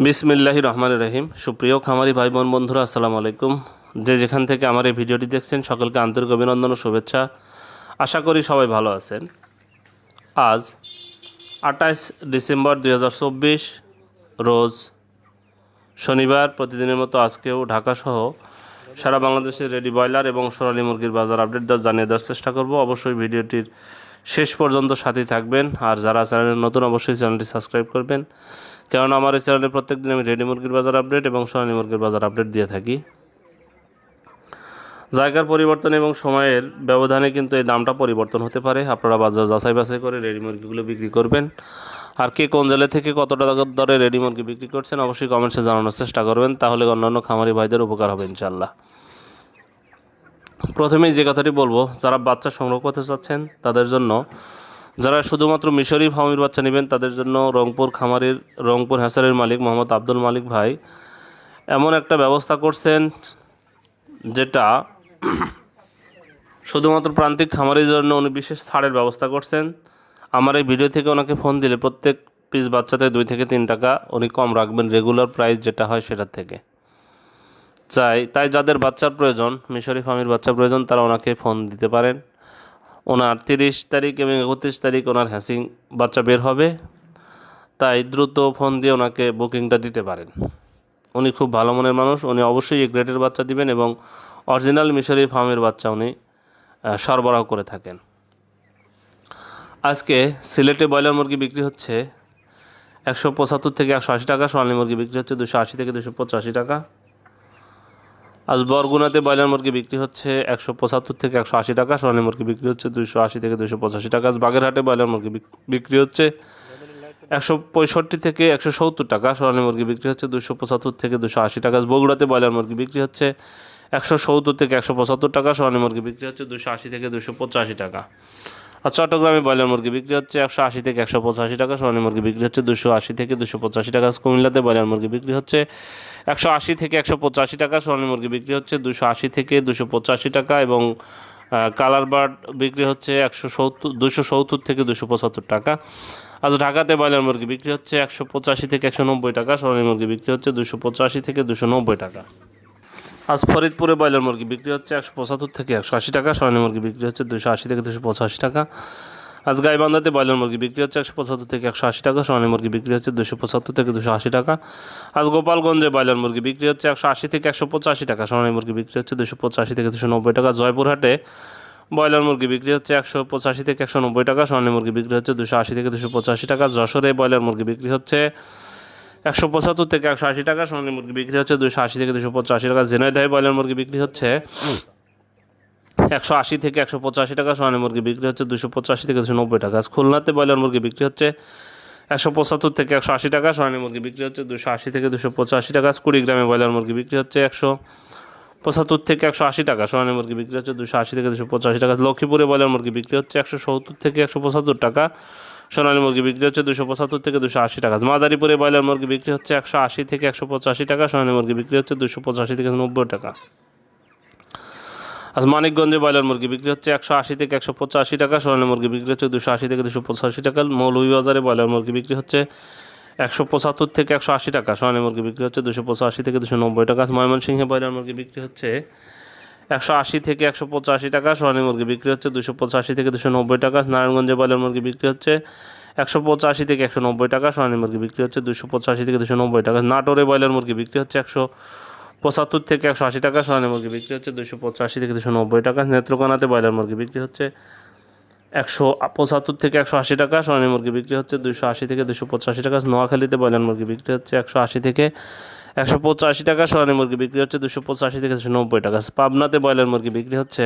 বিসমিল্লাহির রহমানির রহিম। সুপ্রিয় খামারি ভাই বোন বন্ধুরা, আসসালামু আলাইকুম। যে যেখান থেকে আমার এই ভিডিওটি দেখছেন সকলকে আন্তরিক অভিনন্দন ও শুভেচ্ছা। আশা করি সবাই ভালো আছেন। আজ 28 ডিসেম্বর 2024 রোজ শনিবার। প্রতিদিনের মতো আজকেও ঢাকাসহ সারা বাংলাদেশের রেডি ব্রয়লার এবং সোনালী মুরগির বাজার আপডেট জানিয়ে দেওয়ার চেষ্টা করব। অবশ্যই ভিডিওটির শেষ পর্যন্ত সাথে থাকবেন, আর যারা চ্যানেলে নতুন অবশ্যই চ্যানেলটি সাবস্ক্রাইব করবেন, কারণ আমার এই চ্যানেলে প্রত্যেকদিন আমি রেডি মুরগির বাজার আপডেট এবং সোনালী মুরগির বাজার আপডেট দিয়ে থাকি। জায়গার পরিবর্তন এবং সময়ের ব্যবধানে কিন্তু এই দামটা পরিবর্তন হতে পারে। আপনারা বাজার যাচাই বাছাই করে রেডি মুরগিগুলো বিক্রি করবেন। আর কে কোন জেলা থেকে কত টাকা দরে রেডি মুরগি বিক্রি করছেন অবশ্যই কমেন্টসে জানানোর চেষ্টা করবেন, তাহলে অন্যান্য খামারি ভাইদের উপকার হবে ইনশাল্লাহ। প্রথমেই যে কথাটি বলবো, যারা বাচ্চা সংগ্রহ করতে চাচ্ছেন তাদের জন্য, যারা শুধুমাত্র মিশরি ফার্মের বাচ্চা নেবেন তাদের জন্য রংপুর হ্যাসারির মালিক মোহাম্মদ আব্দুল মালিক ভাই এমন একটা ব্যবস্থা করছেন যেটা শুধুমাত্র প্রান্তিক খামারের জন্য উনি বিশেষ ছাড়ের ব্যবস্থা করছেন। আমার এই ভিডিও থেকে ওনাকে ফোন দিলে প্রত্যেক পিস বাচ্চাতে 2 থেকে 3 টাকা উনি কম রাখবেন রেগুলার প্রাইস যেটা হয় সেটার থেকে। তাই যাদের বাচ্চার প্রয়োজন, মিশরি ফার্মের বাচ্চা প্রয়োজন, তারা ওনাকে ফোন দিতে পারেন। ওনার 30 তারিখ এবং 31 তারিখ ওনার হ্যাসিং বাচ্চা বের হবে, তাই দ্রুত ফোন দিয়ে ওনাকে বুকিংটা দিতে পারেন। উনি খুব ভালো মনের মানুষ, উনি অবশ্যই এই গ্রেডের বাচ্চা দিবেন এবং অরিজিনাল মিশরি ফার্মের বাচ্চা উনি সরবরাহ করে থাকেন। আজকে সিলেটে ব্রয়লার মুরগি বিক্রি হচ্ছে 175 থেকে 180 টাকা, সোনালী মুরগি বিক্রি হচ্ছে 280 থেকে 285 টাকা। আজ বরগুনাতে ব্রয়লার মুরগি বিক্রি হচ্ছে 175 থেকে 180 টাকা, সোনালী মুরগি বিক্রি হচ্ছে 280 থেকে 285 টাকা। আজ বাগেরহাটে ব্রয়লার মুরগি বিক্রি হচ্ছে 165 থেকে 170 টাকা, সোনালী মুরগি বিক্রি হচ্ছে 275 থেকে 280 টাকা। বগুড়াতে ব্রয়লার মুরগি বিক্রি হচ্ছে 170 থেকে 175 টাকা, সোনালী মুরগি বিক্রি হচ্ছে 280 থেকে 285 টাকা। আর চট্টগ্রামে ব্রয়লার মুরগি বিক্রি হচ্ছে 180 থেকে 185 টাকা, সোনালী মুরগি বিক্রি হচ্ছে 280 থেকে 285 টাকা। কুমিল্লাতে ব্রয়লার মুরগি বিক্রি হচ্ছে 180 থেকে 185 টাকা, সোনালী মুরগি বিক্রি হচ্ছে 280 থেকে 285 টাকা এবং কালার বার্ড বিক্রি হচ্ছে 270 থেকে 275 টাকা। আজ ঢাকাতে ব্রয়লার মুরগি বিক্রি হচ্ছে 185 থেকে 190 টাকা, সোনালী মুরগি বিক্রি হচ্ছে 285 থেকে 290 টাকা। আজ ফরিদপুরে ব্রয়লার মুরগি বিক্রি হচ্ছে 175 থেকে 180 টাকা, সোনালী মুরগি বিক্রি হচ্ছে 280 থেকে 285 টাকা। আজ গাইবান্ধাতে ব্রয়লার মুরগি বিক্রি হচ্ছে 175 থেকে 180 টাকা, সোনালী মুরগি বিক্রি হচ্ছে 275 থেকে 280 টাকা। আজ গোপালগঞ্জে ব্রয়লার মুরগি বিক্রি হচ্ছে 180 থেকে 185 টাকা, সোনালী মুরগি বিক্রি হচ্ছে 285 থেকে 290 টাকা। জয়পুরহাটে ব্রয়লার মুরগি বিক্রি হচ্ছে 185 থেকে 190 টাকা, সোনালী মুরগি বিক্রি হচ্ছে 280 থেকে 285 টাকা। যশোরে ব্রয়লার মুরগি বিক্রি হচ্ছে 175 থেকে 180 টাকা, সোনালী মুরগি বিক্রি হচ্ছে 280 থেকে 285 টাকা। ঝিনাইদহে ব্রয়লার মুরগি বিক্রি হচ্ছে 180 থেকে 185 টাকা, সোনালী মুরগি বিক্রি হচ্ছে 285 থেকে 290 টাকা। খুলনাতে ব্রয়লার মুরগি বিক্রি হচ্ছে 175 থেকে 180 টাকা, সোনালী মুরগি বিক্রি হচ্ছে 280 থেকে 285 টাকা। কুড়িগ্রামে ব্রয়লার মুরগি বিক্রি হচ্ছে 175 থেকে 180 টাকা, সোনালী মুরগি বিক্রি হচ্ছে 280 থেকে 285 টাকা। লক্ষ্মীপুরে ব্রয়লার মুরগি বিক্রি হচ্ছে 170 থেকে 175 টাকা, সোনালী মুরগি বিক্রি হচ্ছে 275 থেকে 280 টাকা। মাদারীপুরে ব্রয়লার মুরগি বিক্রি হচ্ছে 180 থেকে 185 টাকা, সোনালী মুরগি বিক্রি হচ্ছে 285 থেকে 90 টাকা। আজ মানিকগঞ্জে ব্রয়লার মুরগি বিক্রি হচ্ছে 180 থেকে 185 টাকা, সোনালী মুরগি বিক্রি হচ্ছে 280 থেকে 285 টাকা। মৌলভীবাজারে ব্রয়লার মুরগি বিক্রি হচ্ছে 175 থেকে 180 টাকা, সোনালী মুরগি বিক্রি হচ্ছে 285 থেকে 290 টাকা। ময়মনসিংহে ব্রয়লার মুরগি বিক্রি হচ্ছে 180 থেকে 185 টাকা, সোনালী মুরগি বিক্রি হচ্ছে 285 থেকে 290 টাকা। নারায়ণগঞ্জে ব্রয়লার মুরগি বিক্রি হচ্ছে 185 থেকে 190 টাকা, সোনালী মুরগি বিক্রি হচ্ছে 285 থেকে 290 টাকা। নাটোরে ব্রয়লার মুরগি বিক্রি হচ্ছে 175 থেকে 180 টাকা, সোনালী মুরগি বিক্রি হচ্ছে 285 থেকে 290 টাকা। নেত্রকোনাতে ব্রয়লার মুরগি বিক্রি হচ্ছে 175 থেকে 180 টাকা, সোনালী মুরগি বিক্রি হচ্ছে 280 থেকে 285 টাকা। নোয়াখালীতে ব্রয়লার মুরগি বিক্রি হচ্ছে 180 থেকে 185 টাকা, সোনালী মুরগি বিক্রি হচ্ছে 285 থেকে 290 টাকা। পাবনাতে ব্রয়লার মুরগি বিক্রি হচ্ছে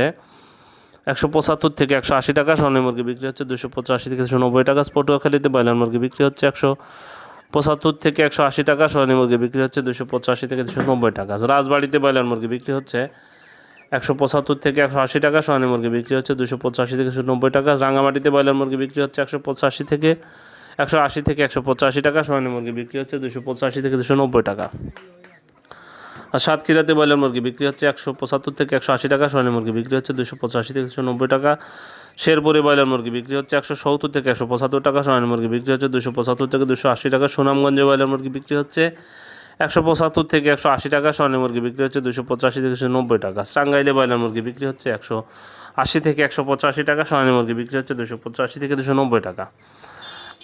175 থেকে 180 টাকা, সোনালী মুরগি বিক্রি হচ্ছে 285 থেকে 290 টাকা। পটুয়াখালীতে ব্রয়লার মুরগি বিক্রি হচ্ছে 175 থেকে 180 টাকা, সোনালী মুরগি বিক্রি হচ্ছে 285 থেকে 290 টাকা। রাজবাড়িতে ব্রয়লার মুরগি বিক্রি হচ্ছে 175 থেকে 180 টাকা, সোনালী মুরগি বিক্রি হচ্ছে 285 থেকে 290 টাকা। রাঙ্গামাটিতে ব্রয়লার মুরগি বিক্রি হচ্ছে 180 থেকে 185 টাকা, সোনালী মুরগি বিক্রি হচ্ছে 285 থেকে 290 টাকা। আর সাতক্ষীরাতে ব্রয়লার মুরগি বিক্রি হচ্ছে 175 থেকে 180 টাকা, সোনালী মুরগি বিক্রি হচ্ছে 285 থেকে 290 টাকা। শেরপুরে ব্রয়লার মুরগি বিক্রি হচ্ছে 170 থেকে 175 টাকা, সোনালী মুরগি বিক্রি হচ্ছে 275 থেকে 280 টাকা। সুনামগঞ্জে ব্রয়লার মুরগি বিক্রি হচ্ছে 175 থেকে 180 টাকা, সোনালী মুরগি বিক্রি হচ্ছে 285 থেকে 290 টাকা। টাঙ্গাইলে ব্রয়লার মুরগি বিক্রি হচ্ছে 180 থেকে 185 টাকা, সোনালী মুরগি বিক্রি হচ্ছে 285 থেকে 290 টাকা।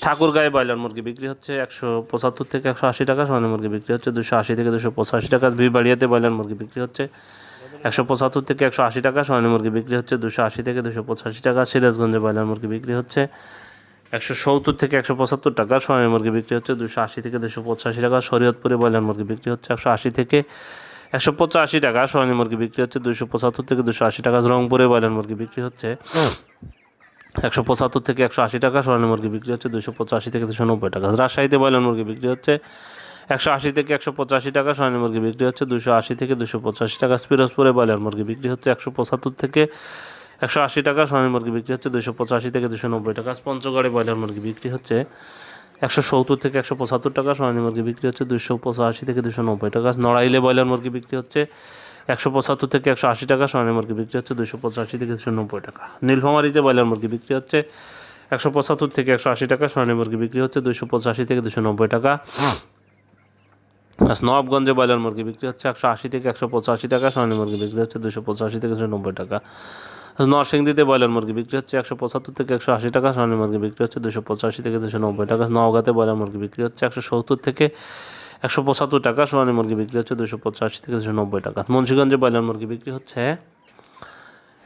ঠাকুরগাঁয়ে ব্রয়লার মুরগি বিক্রি হচ্ছে 175 থেকে 180 টাকা, সোনালী মুরগি বিক্রি হচ্ছে 280 থেকে 285 টাকা। বিবাড়িয়াতে ব্রয়লার মুরগি বিক্রি হচ্ছে 175 থেকে 180 টাকা, সোনালী মুরগি বিক্রি হচ্ছে 280 থেকে 285 টাকা। সিরাজগঞ্জে ব্রয়লার মুরগি বিক্রি হচ্ছে 170 থেকে 175 টাকা, সোনালী মুরগি বিক্রি হচ্ছে 280 থেকে 285 টাকা। শরীয়তপুরে ব্রয়লার মুরগি বিক্রি হচ্ছে 180 থেকে 185 টাকা, সোনালী মুরগি বিক্রি হচ্ছে 275 থেকে 280 টাকা। রংপুরে ব্রয়লার মুরগি বিক্রি হচ্ছে 175 থেকে 180 টাকা, সোনালী মুরগি বিক্রি হচ্ছে 285 থেকে 290 টাকা। রাজশাহীতে ব্রয়লার মুরগি বিক্রি হচ্ছে 180 থেকে 185 টাকা, সোনালী মুরগি বিক্রি হচ্ছে 280 থেকে 285 টাকা। পিরোজপুরে ব্রয়লার মুরগি বিক্রি হচ্ছে 175 থেকে 180 টাকা, সোনালী মুরগি বিক্রি হচ্ছে 285 থেকে 290 টাকা। পঞ্চগড়ে ব্রয়লার মুরগি বিক্রি হচ্ছে 170 থেকে 175 টাকা, সোনালী মুরগি বিক্রি হচ্ছে 285 থেকে 290 টাকা। নড়াইলে ব্রয়লার মুরগি বিক্রি হচ্ছে 175 থেকে 180 টাকা, সোনালী মুরগি বিক্রি হচ্ছে 285 থেকে 290 টাকা। নীলফামারীতে ব্রয়লার মুরগি বিক্রি হচ্ছে 175 থেকে 180 টাকা, সোনালী মুরগি বিক্রি হচ্ছে 285 থেকে 290 টাকা। নবাবগঞ্জে ব্রয়লার মুরগি বিক্রি হচ্ছে 180 থেকে 185 টাকা, সোনালী মুরগি বিক্রি হচ্ছে 285 থেকে 290 টাকা। নরসিংদীতে ব্রয়লার মুরগি বিক্রি হচ্ছে 175 থেকে 180 টাকা, সোনালী মুরগি বিক্রি হচ্ছে 285 থেকে 290 টাকা। নওগাঁতে ব্রয়লার মুরগি বিক্রি হচ্ছে 170 থেকে 175 টাকা, সোনালী মুরগি বিক্রি হচ্ছে 285 থেকে 290 টাকা। মুন্সিগঞ্জে ব্রয়লার মুরগি বিক্রি হচ্ছে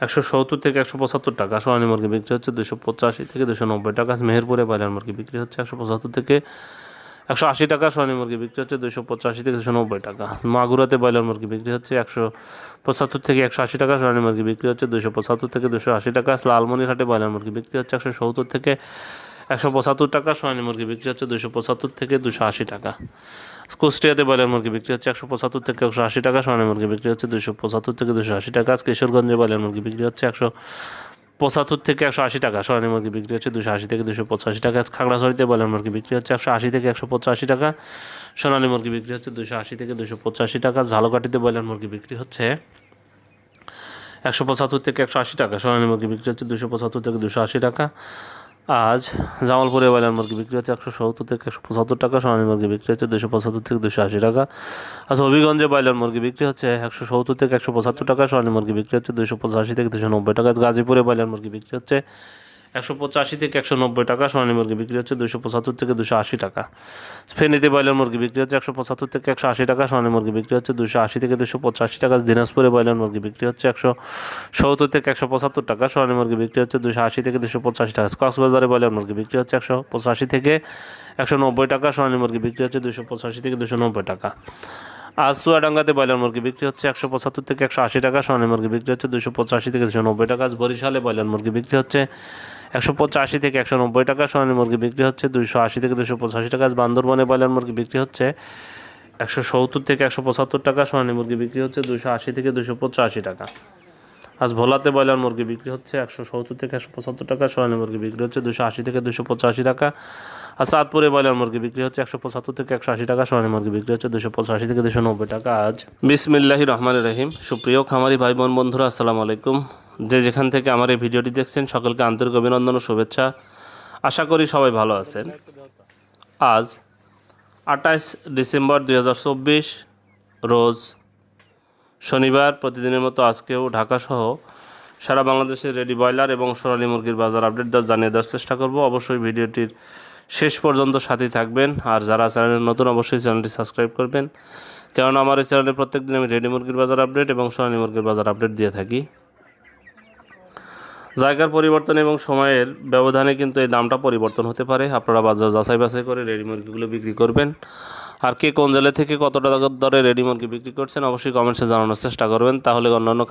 170 থেকে 175 টাকা, সোনালী মুরগি বিক্রি হচ্ছে 285 থেকে 290 টাকা। মেহেরপুরে ব্রয়লার মুরগি বিক্রি হচ্ছে 175 থেকে 180 টাকা, সোনালী মুরগি বিক্রি হচ্ছে 285 থেকে 290 টাকা। মাগুরাতে ব্রয়লার মুরগি বিক্রি হচ্ছে 175 থেকে 180 টাকা, সোনালী মুরগি বিক্রি হচ্ছে 275 থেকে 280 টাকা। লালমনিরহাটে ব্রয়লার মুরগি বিক্রি হচ্ছে 170 থেকে 175 টাকা, সোনালী মুরগি বিক্রি হচ্ছে 275 থেকে 280 টাকা। কুষ্টিয়াতে ব্রয়লার মুরগি বিক্রি হচ্ছে 175 থেকে 180 টাকা, সোনালী মুরগি বিক্রি হচ্ছে 275 থেকে 280 টাকা। কিশোরগঞ্জে ব্রয়লার মুরগি বিক্রি হচ্ছে 175 থেকে 180 টাকা, সোনালী মুরগি বিক্রি হচ্ছে 280 থেকে 285 টাকা। খাগড়াছড়িতে ব্রয়লার মুরগি বিক্রি হচ্ছে 180 থেকে 185 টাকা, সোনালী মুরগি বিক্রি হচ্ছে 280 থেকে 285 টাকা। ঝালকাঠিতে ব্রয়লার মুরগি বিক্রি হচ্ছে 175 থেকে 180 টাকা, সোনালী মুরগি বিক্রি হচ্ছে 275 থেকে 280 টাকা। আজ জামালপুরে ব্রয়লার মুরগি বিক্রি হচ্ছে 170 থেকে 175 টাকা, সোনালী মুরগি বিক্রি হচ্ছে 275 থেকে 280 টাকা। আজ হবিগঞ্জে ব্রয়লার মুরগি বিক্রি হচ্ছে 170 থেকে 175 টাকা, সোনালী মুরগি বিক্রি হচ্ছে 285 থেকে 290 টাকা। গাজীপুরে ব্রয়লার মুরগি বিক্রি হচ্ছে 185 থেকে 190 টাকা, সোনালী মুরগি বিক্রি হচ্ছে 275 থেকে 280 টাকা। ফেনীতে ব্রয়লার মুরগি বিক্রি হচ্ছে 175 থেকে 180 টাকা, সোনালী মুরগি বিক্রি হচ্ছে 280 থেকে 285 টাকা। দিনাজপুরে ব্রয়লার মুরগি বিক্রি হচ্ছে 170 থেকে 175 টাকা, সোনালী মুরগি বিক্রি হচ্ছে 280 থেকে 285 টাকা। কক্সবাজারে ব্রয়লার মুরগি বিক্রি হচ্ছে 185 থেকে 190 টাকা, সোনালী মুরগি বিক্রি হচ্ছে 285 থেকে 290 টাকা। আজ চুয়াডাঙ্গাতে ব্রয়লার মুরগি বিক্রি হচ্ছে 175 থেকে 180 টাকা, সোনালী মুরগি বিক্রি হচ্ছে 285 থেকে 290 টাকা। আজ বরিশালে ব্রয়লার মুরগি বিক্রি হচ্ছে 185 থেকে 190 টাকা, সোনালী মুরগি বিক্রি হচ্ছে 280 থেকে 285 টাকা। আজ বান্দরবনে ব্রয়লার মুরগি বিক্রি হচ্ছে 170 থেকে 175 টাকা, সোনালী মুরগি বিক্রি হচ্ছে 280 থেকে 285 টাকা। আজ ভোলাতে ব্রয়লার মুরগি বিক্রি হচ্ছে 170 থেকে 175 টাকা, সোনালী মুরগি বিক্রি হচ্ছে 280 থেকে 285 টাকা। আর চাঁদপুরে ব্রয়লার মুরগি বিক্রি হচ্ছে 175 থেকে 180 টাকা, সোনালী মুরগি বিক্রি হচ্ছে 285 থেকে 290 টাকা। আজ বিসমিল্লাহির রহমানির রহিম। সুপ্রিয় খামারি ভাই বোন বন্ধুরা, আসসালামু আলাইকুম। যে যেখান থেকে আমার এই ভিডিওটি দেখছেন সকলকে আন্তরিক অভিনন্দন ও শুভেচ্ছা। আশা করি সবাই ভালো আছেন। আজ 28 ডিসেম্বর 2024 রোজ শনিবার। প্রতিদিনের মতো আজকেও ঢাকাসহ সারা বাংলাদেশের রেডি ব্রয়লার এবং সোনালী মুরগির বাজার আপডেট জানিয়ে দেওয়ার চেষ্টা করব। অবশ্যই ভিডিওটির শেষ পর্যন্ত সাথে থাকবেন। আর যারা চ্যানেলে নতুন অবশ্যই চ্যানেলটি সাবস্ক্রাইব করবেন, কারণ আমার এই চ্যানেলে প্রত্যেকদিন আমি রেডি মুরগির বাজার আপডেট এবং সোনালী মুরগির বাজার আপডেট দিয়ে থাকি। জায়গার পরিবর্তন এবং সময়ের ব্যবধানে কিন্তু এই দামটা পরিবর্তন হতে পারে। আপনারা বাজার যাচাই বাছাই করে রেডি মুরগিগুলো বিক্রি করবেন। আর কে কোন জেলা থেকে কত টাকা দরে রেডি মুরগি বিক্রি করছেন অবশ্যই কমেন্টসে জানানোর চেষ্টা করবেন, তাহলে অন্যান্য